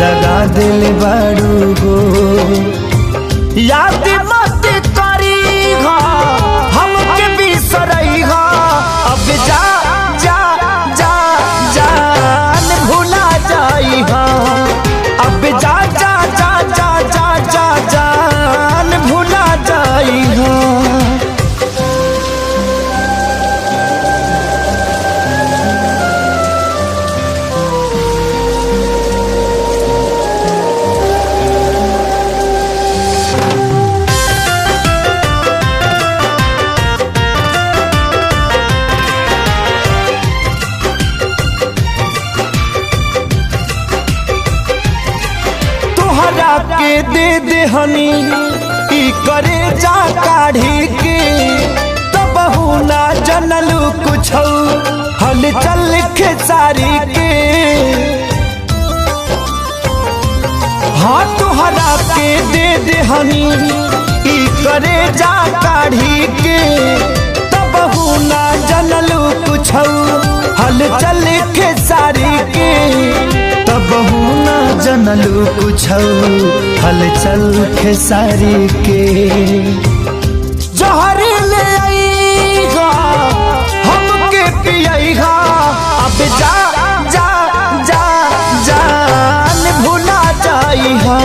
दगा दिल बारू हो। याद मत करी हमके बिसरई अब जा जा जा जान भुला जाई अब जा जा जा जा जा जा जान भुला जाई के दे दे हनी ई करे जा काढ़ी के तब ना जनलू कुछ हल चल खेसारी के। हाँ तुहरा के दे दे हनी ई करे जा काढ़ी के तब ना जनलू कुछ हल चल खेसारी के तब ना जनलू कुछ हलचल खेसारी के। जहर ले आईगा हमके पियईगा अब जा जा जा जान भुला जाईहा।